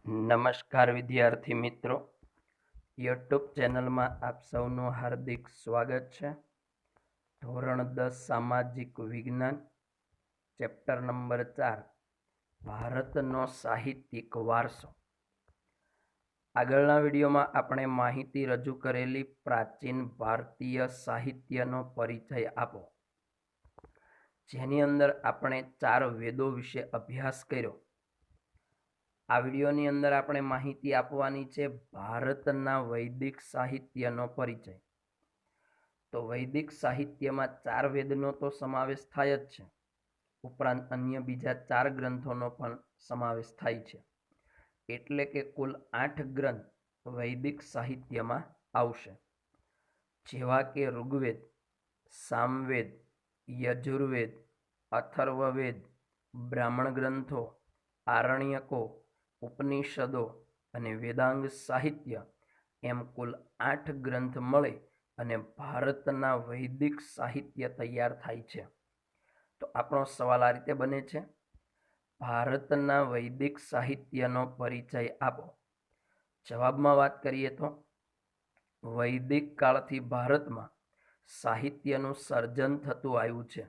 નમસ્કાર વિદ્યાર્થી મિત્રો, યુટ્યુબ ચેનલમાં આપ સૌનું હાર્દિક સ્વાગત છે। ધોરણ 10 સામાજિક વિજ્ઞાન, ચેપ્ટર નંબર 4 ભારતનો સાહિત્યિક વારસો। આગળના વિડીયોમાં આપણે માહિતી રજૂ કરેલી પ્રાચીન ભારતીય સાહિત્યનો પરિચય આપો, જેની અંદર આપણે 4 વેદો વિશે અભ્યાસ કર્યો। આ વિડીયોની અંદર આપણે માહિતી આપવાની છે ભારતના વૈદિક સાહિત્યનો પરિચય। તો વૈદિક સાહિત્યમાં 4 વેદનો તો સમાવેશ થાય જ છે, ઉપરાંત અન્ય બીજા 4 ગ્રંથોનો પણ સમાવેશ થાય છે, એટલે કે કુલ 8 ગ્રંથ વૈદિક સાહિત્યમાં આવશે, જેવા કે ઋગ્વેદ, સામવેદ, યજુર્વેદ, અથર્વવેદ, બ્રાહ્મણ ગ્રંથો, આરણ્યકો, ઉપનિષદો અને વેદાંગ સાહિત્ય, એમ કુલ 8 ગ્રંથ મળે અને ભારતના વૈદિક સાહિત્ય તૈયાર થાય છે। તો આપણો સવાલ આ રીતે બને છે, ભારતના વૈદિક સાહિત્યનો પરિચય આપો। જવાબમાં વાત કરીએ તો વૈદિક કાળથી ભારતમાં સાહિત્યનું સર્જન થતું આવ્યું છે।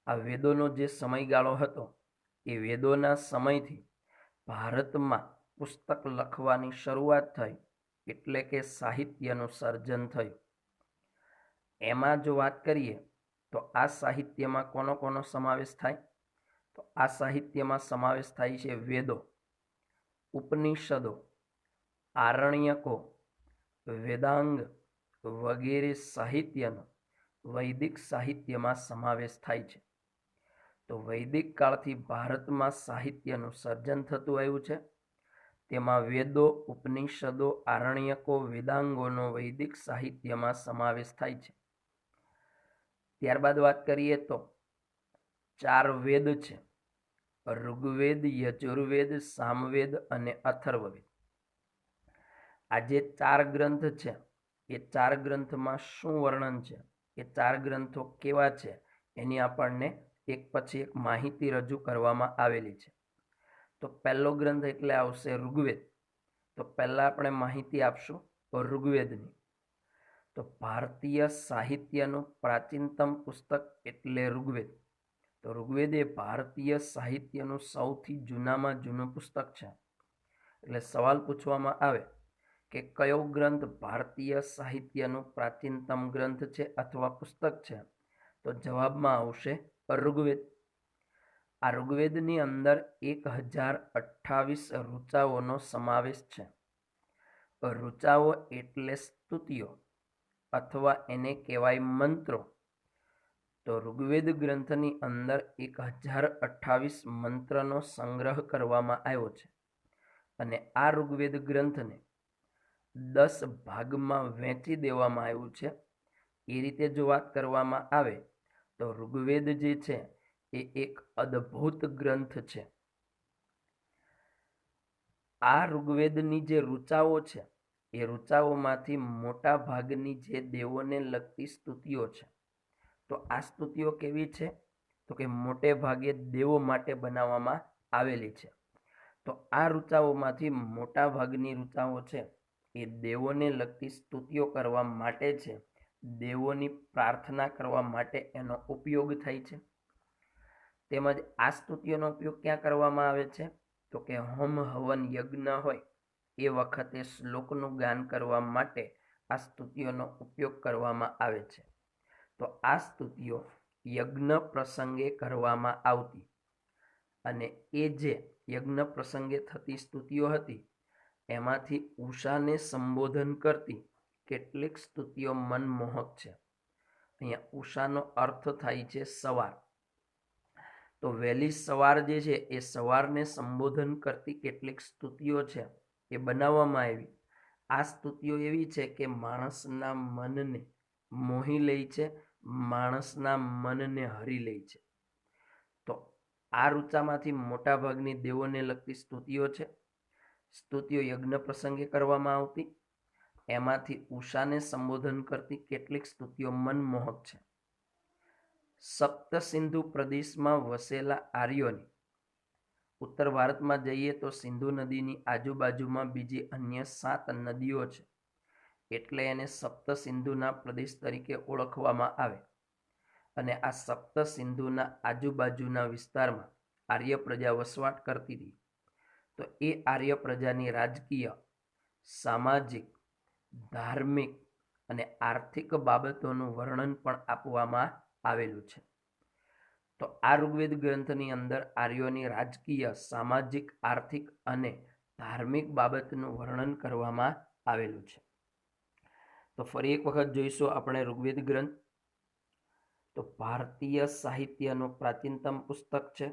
આ વેદોનો જે સમયગાળો હતો એ વેદોના સમયથી ભારતમાં પુસ્તક લખવાની શરૂઆત થઈ, એટલે કે સાહિત્યનું સર્જન થયું। એમાં જો વાત કરીએ તો આ સાહિત્યમાં કોનો સમાવેશ થાય? તો આ સાહિત્યમાં સમાવેશ થાય છે વેદો, ઉપનિષદો, આરણ્યકો, વેદાંગ વગેરે સાહિત્યનો વૈદિક સાહિત્યમાં સમાવેશ થાય છે। તો વૈદિક કાળથી ભારતમાં સાહિત્યનું સર્જન થતું આવ્યું છે, તેમાં વેદો, ઉપનિષદો, આરણ્યકો, વેદાંગોનો વૈદિક સાહિત્યમાં સમાવેશ થાય છે। ત્યારબાદ વાત કરીએ તો 4 વેદ છે, ઋગ્વેદ, યજુર્વેદ, સામવેદ અને અથર્વવેદ। આ જે 4 ગ્રંથ છે એ 4 ગ્રંથમાં શું વર્ણન છે, એ 4 ગ્રંથો કેવા છે, એની આપણને એક પછી એક માહિતી રજૂ કરવામાં આવેલી છે। તો પહેલો ગ્રંથ એટલે આવશે ઋગ્વેદ। તો પહેલા આપણે માહિતી આપશું ઋગ્વેદની। તો ભારતીય સાહિત્યનું પ્રાચીનતમ પુસ્તક એટલે ઋગ્વેદ। તો ઋગ્વેદ એ ભારતીય સાહિત્યનું સૌથી જૂનામાં જૂનું પુસ્તક છે। એટલે સવાલ પૂછવામાં આવે કે કયો ગ્રંથ ભારતીય સાહિત્યનું પ્રાચીનતમ ગ્રંથ છે અથવા પુસ્તક છે, તો જવાબમાં આવશે ઋગ્વેદ। આ ઋગ્વેદની અંદર 1028 ઋચાઓનો સમાવેશ છે। ઋચાઓ એટલે સ્તુતિઓ અથવા એને કહેવાય મંત્રો। તો ઋગ્વેદ ગ્રંથની અંદર 1028 મંત્રનો સંગ્રહ કરવામાં આવ્યો છે અને આ ઋગ્વેદ ગ્રંથને 10 ભાગમાં વહેંચી દેવામાં આવ્યું છે। એ રીતે જો વાત કરવામાં આવે તો ઋગ્વેદ જે છે એ એક અદ્ભુત ગ્રંથ છે। આ ઋગ્વેદની જે ઋચાઓ છે એ ઋચાઓમાંથી મોટા ભાગની જે દેવોને લગતી સ્તુતિઓ છે, તો આ સ્તુતિઓ કેવી છે? તો કે મોટે ભાગે દેવો માટે બનાવવામાં આવેલી છે। તો આ ઋચાઓમાંથી મોટા ભાગની ઋચાઓ છે એ દેવોને લગતી સ્તુતિઓ કરવા માટે છે, દેવોની પ્રાર્થના કરવા માટે એનો ઉપયોગ થાય છે। તેમજ આ સ્તુતિઓનો ઉપયોગ ક્યાં કરવામાં આવે છે? તો કે હોમ હવન યજ્ઞ હોય એ વખતે શ્લોકનું ગાન કરવા માટે આ સ્તુતિઓનો ઉપયોગ કરવામાં આવે છે। તો આ સ્તુતિઓ યજ્ઞ પ્રસંગે કરવામાં આવતી અને એ જે યજ્ઞ પ્રસંગે થતી સ્તુતિઓ હતી એમાંથી ઉષાને સંબોધન કરતી કેટલીક સ્તુતિઓ મનમોહક છે। અહીંયા ઉષાનો અર્થ થાય છે સવાર। તો વહેલી સવાર જે છે એ સવારને સંબોધન કરતી કેટલીક સ્તુતિઓ છે એ બનાવવામાં આવી। આ સ્તુતિઓ એવી છે કે માણસના મનને મોહી લે છે, માણસના મનને હરી લે છે। તો આ ઋચામાંથી મોટા ભાગની દેવોને લગતી સ્તુતિઓ છે। સ્તુતિઓ યજ્ઞ પ્રસંગે કરવામાં આવતી, એમાંથી ઉષાને સંબોધન કરતી કેટલીક સ્તુતિઓ મનમોહક છે। સપ્ત સિંધુ પ્રદેશમાં વસેલા આર્યોની ઉત્તર ભારતમાં જઈએ તો સિંધુ નદીની આજુબાજુમાં બીજી અન્ય 7 નદીઓ છે, એટલે એને સપ્ત સિંધુના પ્રદેશ તરીકે ઓળખવામાં આવે. અને આ સપ્ત સિંધુના આજુબાજુના વિસ્તારમાં આર્ય પ્રજા વસવાટ કરતી હતી. તો એ આર્ય પ્રજાની રાજકીય, સામાજિક, ધાર્મિક અને આર્થિક બાબતોનું વર્ણન પણ આપવામાં આવેલું છે. તો આ ઋગ્વેદ ગ્રંથની અંદર આર્યોની રાજકીય, સામાજિક, આર્થિક અને ધાર્મિક બાબતનું વર્ણન કરવામાં આવેલું છે. તો ફરી એક વખત જોઈશું આપણે ઋગ્વેદ ગ્રંથ. તો ભારતીય સાહિત્યનું પ્રાચીનતમ પુસ્તક છે.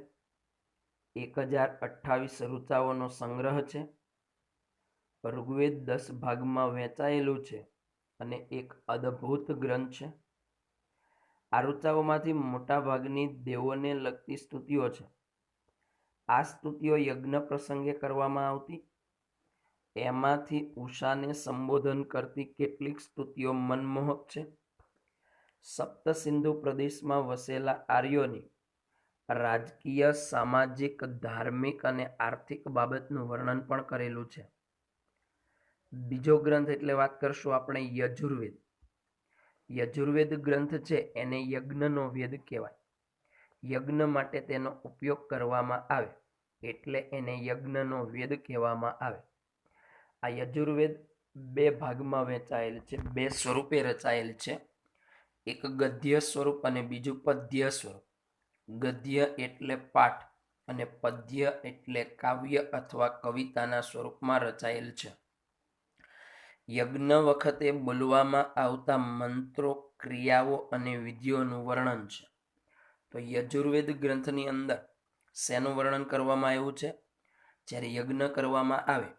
1028 ઋચાઓનો સંગ્રહ છે. ઋગ્વેદ 10 ભાગમાં વહેંચાયેલું છે અને એક અદ્ભુત ગ્રંથ છે. આ ઋચાઓમાંથી મોટાભાગની દેવોને લગતી સ્તુતિઓ છે. આ સ્તુતિઓ યજ્ઞ પ્રસંગે કરવામાં આવતી. એમાંથી ઉષાને સંબોધન કરતી કેટલીક સ્તુતિઓ મનમોહક છે. સપ્ત સિંધુ પ્રદેશમાં વસેલા આર્યોની રાજકીય, સામાજિક, ધાર્મિક અને આર્થિક બાબતનું વર્ણન પણ કરેલું છે. બીજો ગ્રંથ એટલે વાત કરશું આપણે યજુર્વેદ. યજુર્વેદ ગ્રંથ છે એને યજ્ઞનો વેદ કહેવાય. યજ્ઞ માટે તેનો ઉપયોગ કરવામાં આવે એટલે એને યજ્ઞનો વેદ કહેવામાં આવે. આ યજુર્વેદ 2 ભાગમાં વહેંચાયેલ છે, 2 સ્વરૂપે રચાયેલ છે. એક ગદ્ય સ્વરૂપ અને બીજું પદ્ય સ્વરૂપ. ગદ્ય એટલે પાઠ અને પદ્ય એટલે કાવ્ય અથવા કવિતાના સ્વરૂપમાં રચાયેલ છે. યજ્ઞ વખતે બોલવામાં આવતા મંત્રો, ક્રિયાઓ અને વિધિઓનું વર્ણન છે. તો યજુર્વેદ ગ્રંથની અંદર શેનું વર્ણન કરવામાં આવ્યું છે? જ્યારે યજ્ઞ કરવામાં આવે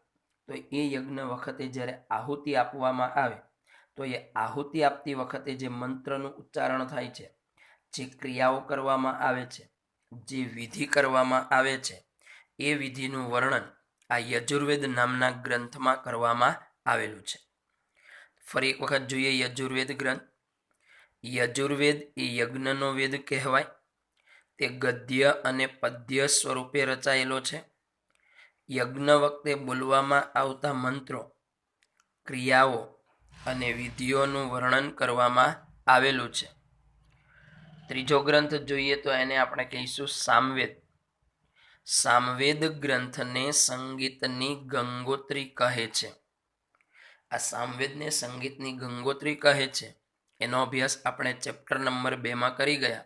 તો એ યજ્ઞ વખતે જ્યારે આહુતિ આપવામાં આવે તો એ આહુતિ આપતી વખતે જે મંત્રનું ઉચ્ચારણ થાય છે, જે ક્રિયાઓ કરવામાં આવે છે, જે વિધિ કરવામાં આવે છે, એ વિધિનું વર્ણન આ યજુર્વેદ નામના ગ્રંથમાં કરવામાં આવેલું છે. ફરી એક વખત જોઈએ યજુર્વેદ ગ્રંથ. યજુર્વેદ એ યજ્ઞનો વેદ કહેવાય. તે ગદ્ય અને પદ્ય સ્વરૂપે રચાયેલો છે. યજ્ઞ વખતે બોલવામાં આવતા મંત્રો, ક્રિયાઓ અને વિધિઓનું વર્ણન કરવામાં આવેલું છે. ત્રીજો ગ્રંથ જોઈએ તો એને આપણે કહીશું સામવેદ. સામવેદ ગ્રંથને સંગીતની ગંગોત્રી કહે છે. આ સામવેદને સંગીતની ગંગોત્રી કહે છે. એનો અભ્યાસ આપણે ચેપ્ટર નંબર 2માં કરી ગયા.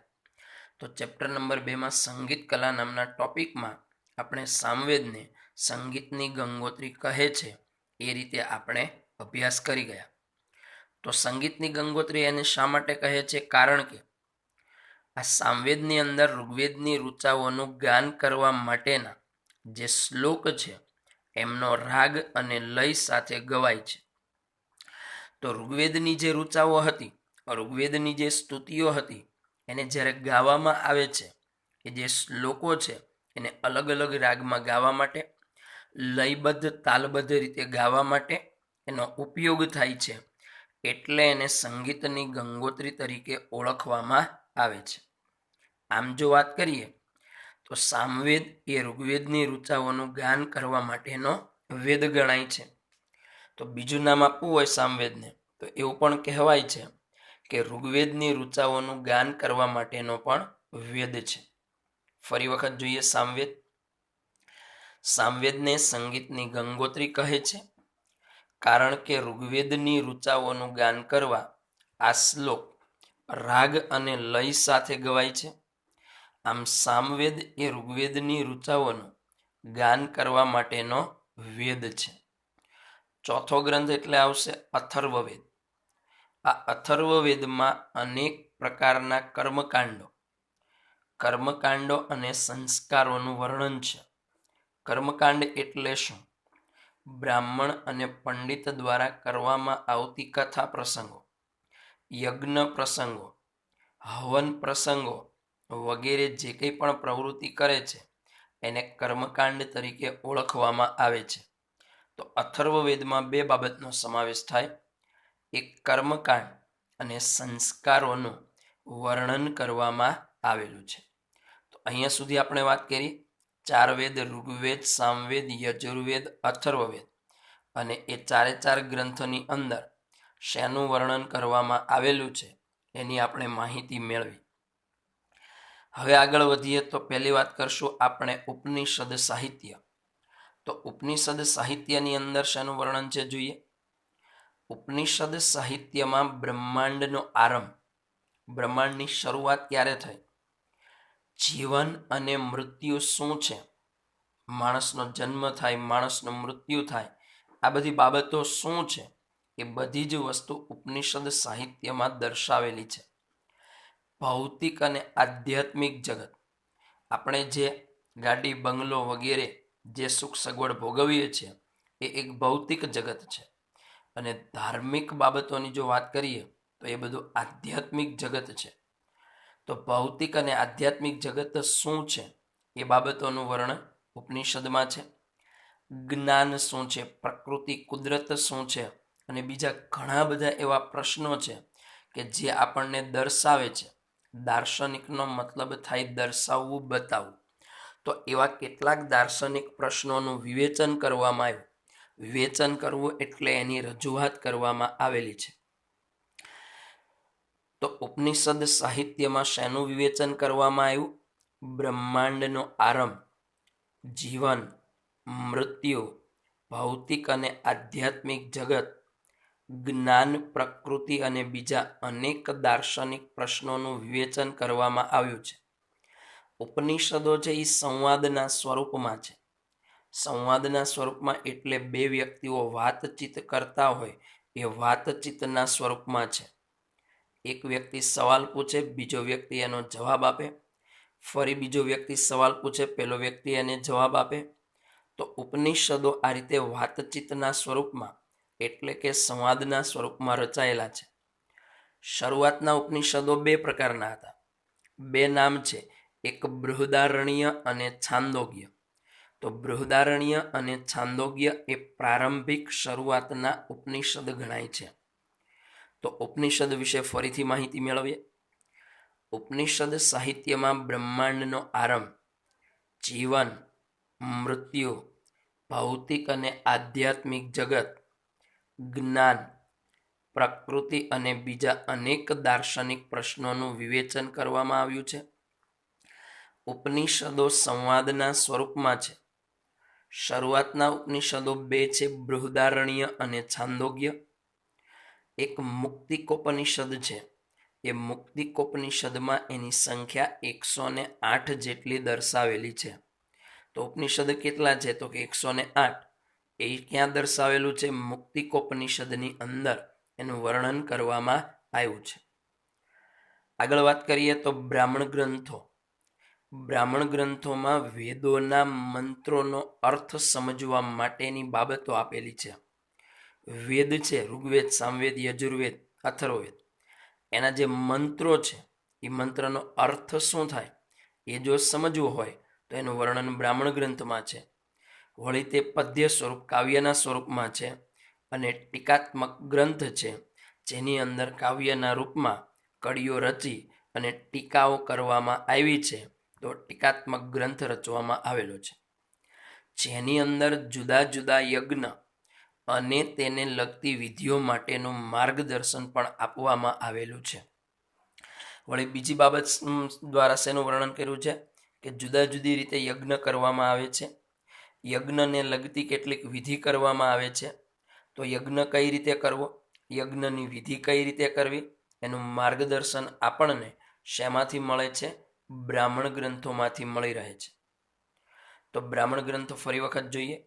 તો ચેપ્ટર નંબર 2માં સંગીત કલા નામના ટોપિકમાં આપણે સામવેદને સંગીતની ગંગોત્રી કહે છે એ રીતે આપણે અભ્યાસ કરી ગયા. તો સંગીતની ગંગોત્રી એને શા માટે કહે છે? કારણ કે આ સામવેદની અંદર ઋગ્વેદની ઋચાઓનું ગાન કરવા માટેના જે શ્લોક છે એમનો રાગ અને લય સાથે ગવાય છે. તો ઋગ્વેદની જે ઋચાઓ હતી, ઋગ્વેદની જે સ્તુતિઓ હતી, એને જ્યારે ગાવામાં આવે છે, એ જે શ્લોકો છે એને અલગ અલગ રાગમાં ગાવા માટે, લયબદ્ધ તાલબદ્ધ રીતે ગાવા માટે એનો ઉપયોગ થાય છે. એટલે એને સંગીતની ગંગોત્રી તરીકે ઓળખવામાં આવે છે. આમ જો વાત કરીએ તો સામવેદ એ ઋગ્વેદની ઋચાઓનું ગાન કરવા માટેનો વેદ ગણાય છે. તો બીજું નામ આપવું હોય સામવેદને તો એવું પણ કહેવાય છે કે ઋગ્વેદની ઋચાઓનું ગાન કરવા માટેનો પણ વેદ છે. ફરી વખત જોઈએ સામવેદ. સામવેદને સંગીતની ગંગોત્રી કહે છે કારણ કે ઋગ્વેદની ઋચાઓનું ગાન કરવા આ શ્લોક રાગ અને લય સાથે ગવાય છે. આમ સામવેદ એ ઋગ્વેદની ઋચાઓનું ગાન કરવા માટેનો વેદ છે. ચોથો ગ્રંથ એટલે આવશે અથર્વવેદ. આ અથર્વવેદમાં અનેક પ્રકારના કર્મકાંડો અને સંસ્કારોનું વર્ણન છે. કર્મકાંડ એટલે શું? બ્રાહ્મણ અને પંડિત દ્વારા કરવામાં આવતી કથા પ્રસંગો, યજ્ઞ પ્રસંગો, હવન પ્રસંગો વગેરે જે કંઈ પણ પ્રવૃત્તિ કરે છે એને કર્મકાંડ તરીકે ઓળખવામાં આવે છે. તો અથર્વવેદમાં 2 બાબતનો સમાવેશ થાય. એક કર્મકાંડ અને સંસ્કારોનું વર્ણન કરવામાં આવેલું છે. તો અહીંયા સુધી આપણે વાત કરી ચાર વેદ ઋગ્વેદ, સામવેદ, યજુર્વેદ, અથર્વવેદ અને એ ચારે ચાર ગ્રંથોની અંદર શેનું વર્ણન કરવામાં આવેલું છે એની આપણે માહિતી મેળવી. હવે આગળ વધીએ તો પહેલી વાત કરશું આપણે ઉપનિષદ સાહિત્ય. તો ઉપનિષદ સાહિત્યની અંદર શેનું વર્ણન છે જોઈએ. ઉપનિષદ સાહિત્યમાં બ્રહ્માંડનો આરંભ, બ્રહ્માંડની શરૂઆત ક્યારે થઈ, જીવન અને મૃત્યુ શું છે, માણસનો જન્મ થાય, માણસનું મૃત્યુ થાય, આ બધી બાબતો શું છે એ બધી જ વસ્તુ ઉપનિષદ સાહિત્યમાં દર્શાવેલી છે. ભૌતિક અને આધ્યાત્મિક જગત, આપણે જે ગાડી બંગલો વગેરે જે સુખ સગવડ ભોગવીએ છીએ એ એક ભૌતિક જગત છે. અને ધાર્મિક બાબતોની જો વાત કરીએ તો એ બધું આધ્યાત્મિક જગત છે. તો ભૌતિક અને આધ્યાત્મિક જગત શું છે એ બાબતોનું વર્ણન ઉપનિષદમાં છે. જ્ઞાન શું છે, પ્રકૃતિ કુદરત શું છે અને બીજા ઘણા બધા એવા પ્રશ્નો છે કે જે આપણને દર્શાવે છે. દાર્શનિકનો મતલબ થાય દર્શાવવું, બતાવવું. તો એવા કેટલાક દાર્શનિક પ્રશ્નોનું વિવેચન કરવામાં આવ્યું. વિવેચન કરવું એટલે એની રજૂઆત કરવામાં આવેલી છે. તો ઉપનિષદ સાહિત્યમાં શેનું વિવેચન કરવામાં આવ્યું? બ્રહ્માંડનો આરંભ, જીવન, મૃત્યુ, ભૌતિક અને આધ્યાત્મિક જગત, જ્ઞાન, પ્રકૃતિ અને બીજા અનેક દાર્શનિક પ્રશ્નોનું વિવેચન કરવામાં આવ્યું છે. ઉપનિષદો છે એ સંવાદના સ્વરૂપમાં છે. સંવાદના સ્વરૂપમાં એટલે બે વ્યક્તિઓ વાતચીત કરતા હોય એ વાતચીતના સ્વરૂપમાં છે. એક વ્યક્તિ સવાલ પૂછે, બીજો વ્યક્તિ એનો જવાબ આપે, ફરી બીજો વ્યક્તિ સવાલ પૂછે, પેલો વ્યક્તિ એને જવાબ આપે. તો ઉપનિષદો આ રીતે વાતચીતના સ્વરૂપમાં એટલે કે સંવાદના સ્વરૂપમાં રચાયેલા છે. શરૂઆતના ઉપનિષદો બે પ્રકારના હતા. બે નામ છે, એક બૃહદારણ્ય અને છાંદોગ્ય. તો બૃહદારણ્ય અને છાંદોગ્ય એ પ્રારંભિક શરૂઆતના ઉપનિષદ ગણાય છે. તો ઉપનિષદ વિશે ફરીથી માહિતી મેળવીએ. ઉપનિષદ સાહિત્યમાં બ્રહ્માંડનો આરંભ, જીવન, મૃત્યુ, ભૌતિક અને આધ્યાત્મિક જગત, જ્ઞાન, પ્રકૃતિ અને બીજા અનેક દાર્શનિક પ્રશ્નોનું વિવેચન કરવામાં આવ્યું છે. ઉપનિષદો સંવાદના સ્વરૂપમાં છે. શરૂઆતના ઉપનિષદો બે છે, બૃહદારણ્ય અને છાંદોગ્ય. એક મુક્તિકોપનિષદ છે. એ મુક્તિકોપનિષદમાં એની સંખ્યા 108 જેટલી દર્શાવેલી છે. તો ઉપનિષદ કેટલા છે? તો કે 108. એ ક્યાં દર્શાવેલું છે? મુક્તિકોપનિષદની અંદર એનું વર્ણન કરવામાં આવ્યું છે. આગળ વાત કરીએ તો બ્રાહ્મણ ગ્રંથો. બ્રાહ્મણ ગ્રંથોમાં વેદોના મંત્રોનો અર્થ સમજવા માટેની બાબતો આપેલી છે. વેદ છે, ઋગ્વેદ, સામવેદ, યજુર્વેદ, અથર્વવેદ, એના જે મંત્રો છે એ મંત્રનો અર્થ શું થાય એ જો સમજવું હોય તો એનું વર્ણન બ્રાહ્મણ ગ્રંથમાં છે. વળી તે પદ્ય સ્વરૂપ, કાવ્યના સ્વરૂપમાં છે અને ટીકાત્મક ગ્રંથ છે, જેની અંદર કાવ્યના રૂપમાં કડીઓ રચી અને ટીકાઓ કરવામાં આવી છે. તો ટીકાત્મક ગ્રંથ રચવામાં આવેલો છે, જેની અંદર જુદા જુદા યજ્ઞ અને તેને લગતી વિધિઓ માટેનું માર્ગદર્શન પણ આપવામાં આવેલું છે. વળી બીજી બાબત દ્વારા શેનું વર્ણન કર્યું છે કે જુદા જુદી રીતે યજ્ઞ કરવામાં આવે છે. યજ્ઞને લગતી કેટલીક વિધિ કરવામાં આવે છે. તો યજ્ઞ કઈ રીતે કરવો, યજ્ઞની વિધિ કઈ રીતે કરવી, એનું માર્ગદર્શન આપણને શેમાંથી મળે છે? બ્રાહ્મણ ગ્રંથોમાંથી મળી રહે છે. તો બ્રાહ્મણ ગ્રંથો ફરી વખત જોઈએ.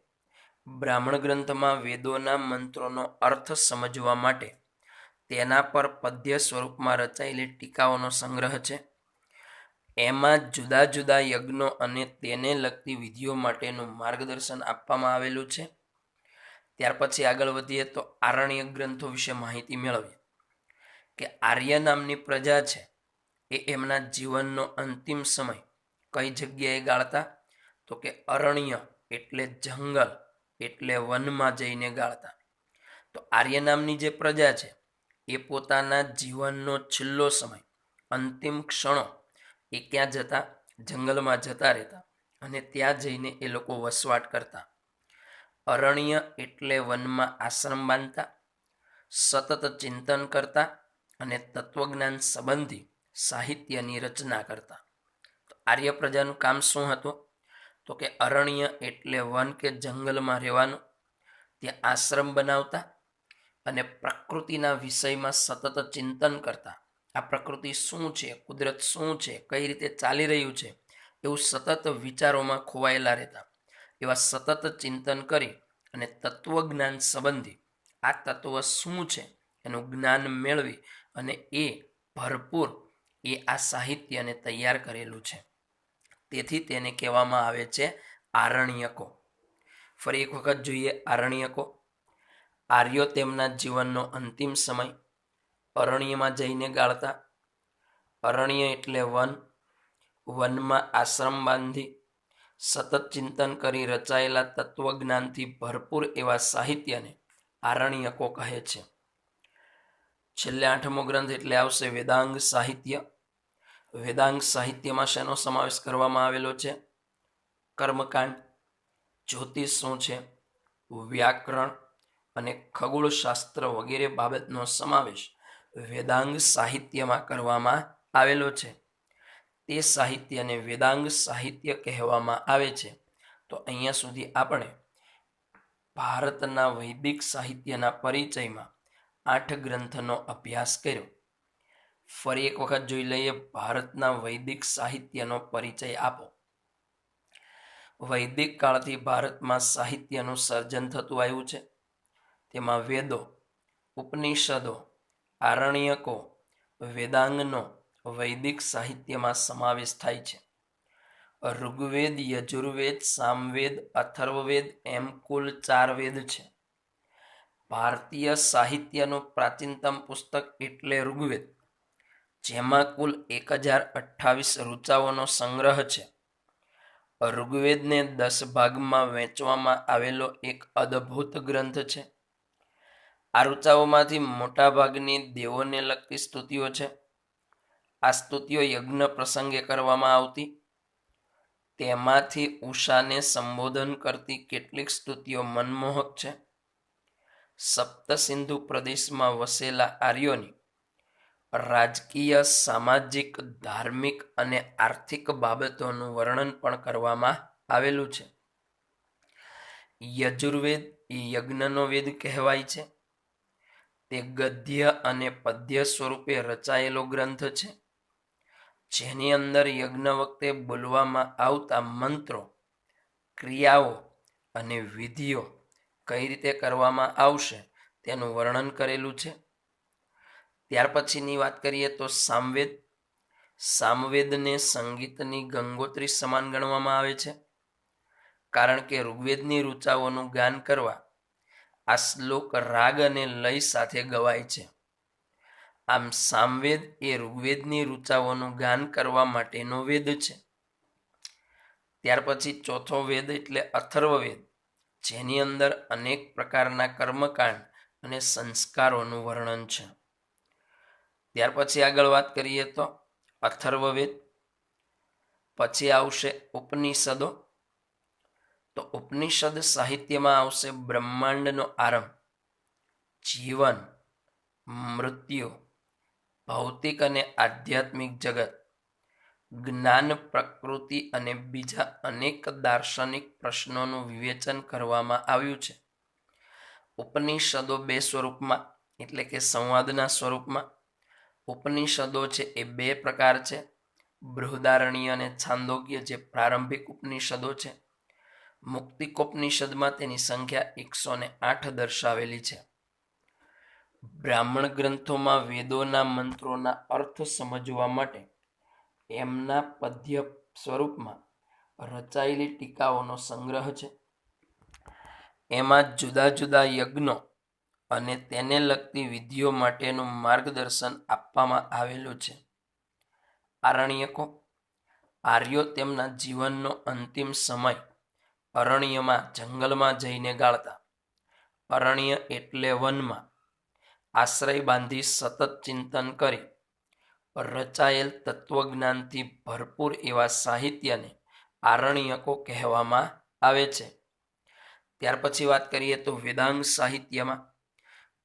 બ્રાહ્મણ ગ્રંથમાં વેદોના મંત્રોનો અર્થ સમજવા માટે તેના પર પદ્ય સ્વરૂપમાં રચાયેલી ટીકાઓનો સંગ્રહ છે. એમાં જુદા જુદા યજ્ઞો અને તેને લગતી વિધિઓ માટેનું માર્ગદર્શન આપવામાં આવેલું છે. ત્યાર પછી આગળ વધીએ તો આરણ્યક ગ્રંથો વિશે માહિતી મેળવીએ કે આર્ય નામની પ્રજા છે એ એમના જીવનનો અંતિમ સમય કઈ જગ્યાએ ગાળતા? તો કે અરણ્ય એટલે જંગલ એટલે વનમાં જઈને ગાળતા. તો આર્ય નામની જે પ્રજા છે એ પોતાના જીવનનો છેલ્લો સમય, અંતિમ ક્ષણો એ ક્યાં જતા? જંગલમાં જતા રહેતા અને ત્યાં જઈને એ લોકો વસવાટ કરતા. અરણ્ય એટલે વનમાં આશ્રમ બાંધતા, સતત ચિંતન કરતા અને તત્વજ્ઞાન સંબંધી સાહિત્યની રચના કરતા. તો આર્ય પ્રજાનું કામ શું હતું? તો કે અરણ્ય એટલે વન કે જંગલમાં રહેવાનું, ત્યાં આશ્રમ બનાવતા અને પ્રકૃતિના વિષયમાં સતત ચિંતન કરતા. આ પ્રકૃતિ શું છે, કુદરત શું છે, કઈ રીતે ચાલી રહ્યું છે, એવું સતત વિચારોમાં ખોવાયેલા રહેતા. એવા સતત ચિંતન કરી અને તત્વજ્ઞાન સંબંધી આ તત્વ શું છે એનું જ્ઞાન મેળવી અને એ ભરપૂર આ સાહિત્યને તૈયાર કરેલું છે. તેથી તેને કહેવામાં આવે છે આરણ્યકો. ફરી એક વખત જોઈએ આરણ્યકો. આર્યો તેમના જીવનનો અંતિમ સમય અરણ્યમાં જઈને ગાળતા. અરણ્ય એટલે વન, વનમાં આશ્રમ બાંધી સતત ચિંતન કરી રચાયેલા તત્વજ્ઞાનથી ભરપૂર એવા સાહિત્યને આરણ્યકો કહે છે. છેલ્લે 8મો ગ્રંથ એટલે આવશે વેદાંગ સાહિત્ય. વેદાંગ સાહિત્યમાં શેનો સમાવેશ કરવામાં આવેલો છે? કર્મકાંડ, જ્યોતિષ શું છે, વ્યાકરણ અને ખગોળશાસ્ત્ર વગેરે બાબતનો સમાવેશ વેદાંગ સાહિત્યમાં કરવામાં આવેલો છે. તે સાહિત્યને વેદાંગ સાહિત્ય કહેવામાં આવે છે. તો અહીંયા સુધી આપણે ભારતના વૈદિક સાહિત્યના પરિચયમાં 8 ગ્રંથનો અભ્યાસ કર્યો. ફરી એક વખત જોઈ લઈએ ભારતના વૈદિક સાહિત્યનો પરિચય આપો. વૈદિક કાળથી ભારતમાં સાહિત્યનું સર્જન થતું આવ્યું છે. તેમાં વેદો, ઉપનિષદો, આરણ્યકો, વેદાંગનો વૈદિક સાહિત્યમાં સમાવેશ થાય છે. ઋગ્વેદ, યજુર્વેદ, સામવેદ, અથર્વવેદ એમ કુલ 4 વેદ છે. ભારતીય સાહિત્યનું પ્રાચીનતમ પુસ્તક એટલે ઋગ્વેદ, જેમાં કુલ 1028 ઋચાઓનો સંગ્રહ છે. ઋગ્વેદને 10 ભાગમાં વહેંચવામાં આવેલો એક અદ્ભુત ગ્રંથ છે. આ ઋચાઓમાંથી મોટાભાગની દેવોને લગતી સ્તુતિઓ છે. આ સ્તુતિઓ યજ્ઞ પ્રસંગે કરવામાં આવતી. તેમાંથી ઉષાને સંબોધન કરતી કેટલીક સ્તુતિઓ મનમોહક છે. સપ્તસિંધુ પ્રદેશમાં વસેલા આર્યોની રાજકીય, સામાજિક, ધાર્મિક અને આર્થિક બાબતોનું વર્ણન પણ કરવામાં આવેલું છે. યજુર્વેદ એ યજ્ઞનો વેદ કહેવાય છે. તે ગદ્ય અને પદ્ય સ્વરૂપે રચાયેલો ગ્રંથ છે, જેની અંદર યજ્ઞ વખતે બોલવામાં આવતા મંત્રો, ક્રિયાઓ અને વિધિઓ કઈ રીતે કરવામાં આવશે તેનું વર્ણન કરેલું છે. ત્યાર પછીની વાત કરીએ તો સામવેદ. સામવેદને સંગીતની ગંગોત્રી સમાન ગણવામાં આવે છે, કારણ કે ઋગ્વેદની ઋચાઓનું ગાન કરવા આ શ્લોક રાગ અને લય સાથે ગવાય છે. આમ સામવેદ એ ઋગ્વેદની ઋચાઓનું ગાન કરવા માટેનો વેદ છે. ત્યાર પછી ચોથો વેદ એટલે અથર્વવેદ, જેની અંદર અનેક પ્રકારના કર્મકાંડ અને સંસ્કારોનું વર્ણન છે. ત્યાર પછી આગળ વાત કરીએ તો અથર્વવેદ પછી આવશે ઉપનિષદો. તો ઉપનિષદ સાહિત્યમાં આવશે બ્રહ્માંડનો આરંભ, જીવન, મૃત્યુ, ભૌતિક અને આધ્યાત્મિક જગત, જ્ઞાન, પ્રકૃતિ અને બીજા અનેક દાર્શનિક પ્રશ્નોનું વિવેચન કરવામાં આવ્યું છે. ઉપનિષદો 2 સ્વરૂપમાં એટલે કે સંવાદના સ્વરૂપમાં. ઉપનિષદો છે એ 2 પ્રકાર છે, બૃહદારણ્ય અને છાંદોગ્ય, જે પ્રારંભિક ઉપનિષદો છે. મુક્તિકોપનિષદમાં તેની સંખ્યા 108 દર્શાવેલી છે. બ્રાહ્મણ ગ્રંથોમાં વેદોના મંત્રોના અર્થ સમજવા માટે એમના પદ્ય સ્વરૂપમાં રચાયેલી ટીકાઓનો સંગ્રહ છે. એમાં જુદા જુદા યજ્ઞો અને તેને લગતી વિધિઓ માટેનું માર્ગદર્શન આપવામાં આવેલું છે. આરણ્યકો. આર્યો તેમના જીવનનો અંતિમ સમય અરણ્યમાં, જંગલમાં જઈને ગાળતા. અરણ્ય એટલે વનમાં આશ્રય બાંધી સતત ચિંતન કરી રચાયેલ તત્વજ્ઞાનથી ભરપૂર એવા સાહિત્યને આરણ્યકો કહેવામાં આવે છે. ત્યાર પછી વાત કરીએ તો વેદાંગ સાહિત્યમાં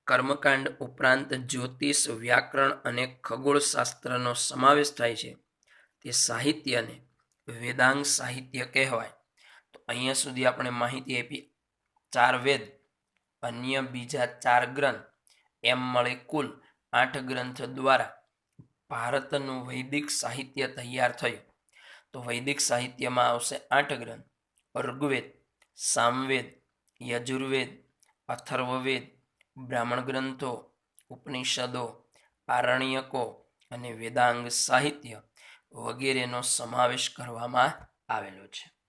કર્મકાંડ ઉપરાંત જ્યોતિષ, વ્યાકરણ અને ખગોળશાસ્ત્રનો સમાવેશ થાય છે. તે સાહિત્યને વેદાંગ સાહિત્ય કહેવાય. તો અહીંયા સુધી આપણે માહિતી આપી 4 વેદ, અન્ય બીજા 4 ગ્રંથ, એમ મળે કુલ 8 ગ્રંથ દ્વારા ભારતનું વૈદિક સાહિત્ય તૈયાર થયું. તો વૈદિક સાહિત્યમાં આવશે 8 ગ્રંથ: ઋગ્વેદ, સામવેદ, યજુર્વેદ, અથર્વવેદ, બ્રાહ્મણ ગ્રંથો, ઉપનિષદો, આરણ્યકો અને વેદાંગ સાહિત્ય વગેરેનો સમાવેશ કરવામાં આવેલો છે.